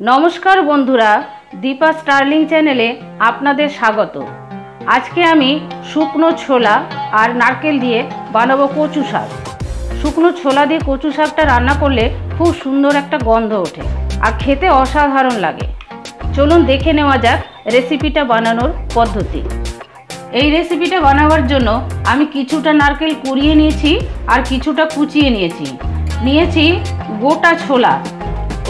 नमस्कार बंधुरा दीपा स्टार्लिंग चैनेले आपनादेर स्वागत। आज के आमी शुकनो छोला और नारकेल दिए बानाबो कचु शाक। शुकनो छोला दिए कचु शाकटा रान्ना करले खूब सुंदर एक गंध ओठे और खेते असाधारण लागे। चलुन देखे नेওয়া যাক रेसिपिटा बानानोर पद्धति। এই রেসিপিটা বানাবার জন্য আমি কিছুটা নারকেল কুড়িয়ে নিয়েছি আর কিছুটা কুচিয়ে নিয়েছি গোটা ছোলা।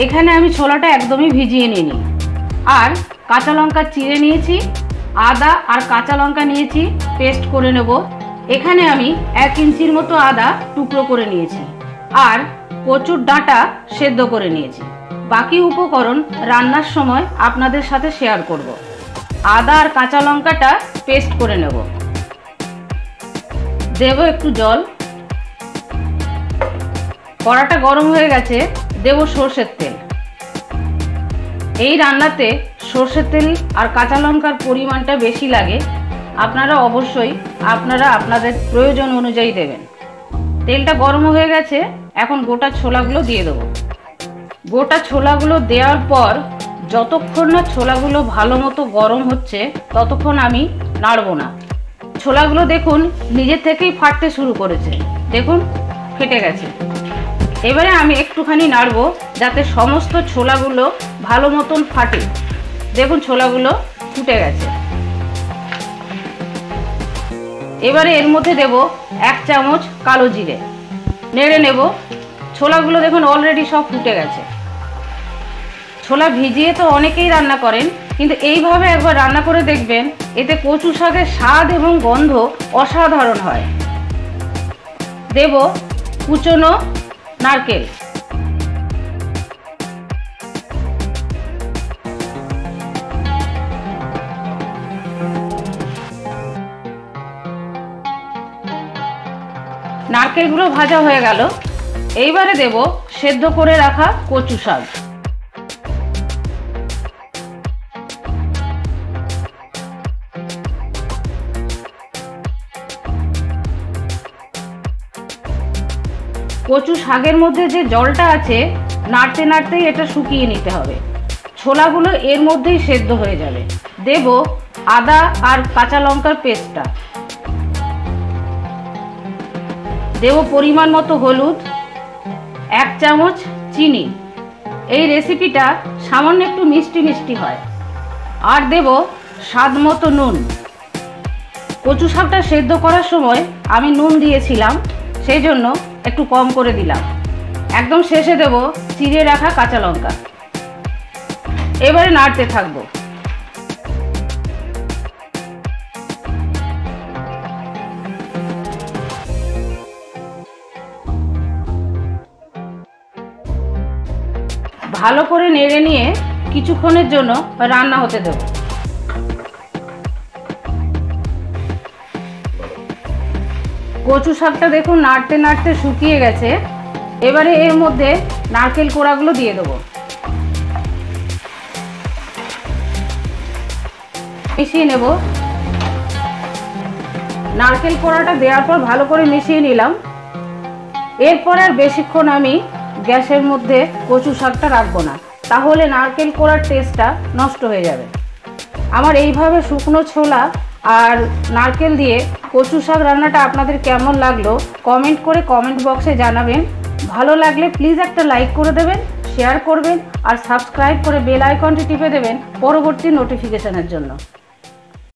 এখানে আমি ছোলাটা একদমই ভিজিয়ে নিইনি। আর কাঁচা লঙ্কা চিড়ে নিয়েছি, আদা আর কাঁচা লঙ্কা নিয়েছি, পেস্ট করে নেব। এখানে আমি 1 ইঞ্চির মতো আদা টুকরো করে নিয়েছি আর কচুর ডাঁটা সেদ্ধ করে নিয়েছি। বাকি উপকরণ রান্নার সময় আপনাদের সাথে শেয়ার করব। আদা আর কাঁচা লঙ্কাটা পেস্ট করে নেব। দেব একটু জল। কড়াটা গরম হয়ে গেছে, দেব সরষের তেল। এই রান্নাতে সরষের তেল আর কাঁচা লঙ্কার পরিমাণটা বেশি লাগে। আপনারা অবশ্যই আপনাদের প্রয়োজন অনুযায়ী দেবেন। তেলটা গরম হয়ে গেছে, এখন গোটা ছোলাগুলো দিয়ে দেব। গোটা ছোলাগুলো দেওয়ার পর যতক্ষণ না ছোলাগুলো ভালো মতো গরম হচ্ছে ততক্ষণ আমি নাড়ব না। ছোলাগুলো দেখুন নিজে থেকেই ফাটতে শুরু করেছে, দেখুন ফেটে গেছে। এবারে আমি একটুখানি নাড়ব যাতে সমস্ত ছোলাগুলো ভালো মতন ফাটে। দেখুন ছোলাগুলো ফুটে গেছে। এবারে এর মধ্যে দেব 1 চামচ কালো জিরে, নেড়ে নেব। ছোলাগুলো দেখুন অলরেডি সব ফুটে গেছে। ছোলা ভিজিয়ে তো অনেকেই রান্না করেন, কিন্তু এইভাবে একবার রান্না করে দেখবেন, এতে কচু শাকের স্বাদ এবং গন্ধ অসাধারণ হয়। দেব কুচনো নারকেল। নারকেলগুলো ভাজা হয়ে গেল। এইবারে দেব সেদ্ধ করে রাখা কচু শাক। কচু শাকের মধ্যে যে জলটা আছে নাড়তে নাড়তেই এটা শুকিয়ে নিতে হবে। ছোলাগুলো এর মধ্যেই সেদ্ধ হয়ে যাবে। দেব আদা আর কাঁচা লঙ্কার পেস্টটা। দেব পরিমাণ মতো হলুদ, 1 চামচ চিনি। এই রেসিপিটা সামান্য একটু মিষ্টি মিষ্টি হয়। আর দেব স্বাদ মতো নুন। কচু শাকটা সেদ্ধ করার সময় আমি নুন দিয়েছিলাম, সেই জন্য একটু কম করে দিলাম। একদম শেষে দেব চিড়ে রাখা কাঁচা লঙ্কা। এবারে নাড়তে থাকবো। ভালো করে নেড়ে নিয়ে কিছুক্ষণের জন্য রান্না হতে দেব। কচু শাকটা দেখুন নাড়তে নাড়তে শুকিয়ে গেছে। এবারে এর মধ্যে নারকেল কোড়াগুলো দিয়ে দেব। মিশিয়ে নেব। নারকেল কোড়াটা দেওয়ার পর ভালো করে মিশিয়ে নিলাম। এরপর আর বেশিক্ষণ আমি গ্যাসের মধ্যে কচু শাকটা রাখবো না, তাহলে নারকেল কোড়ার টেস্টটা নষ্ট হয়ে যাবে। আমার এইভাবে শুকনো ছোলা আর নারকেল দিয়ে কচু শাক রান্নাটা আপনাদের কেমন লাগলো কমেন্ট করে কমেন্ট বক্সে জানাবেন। ভালো লাগলে প্লিজ একটা লাইক করে দেবেন, শেয়ার করবেন আর সাবস্ক্রাইব করে বেল আইকনটি টিপে দেবেন পরবর্তী নোটিফিকেশনের জন্য।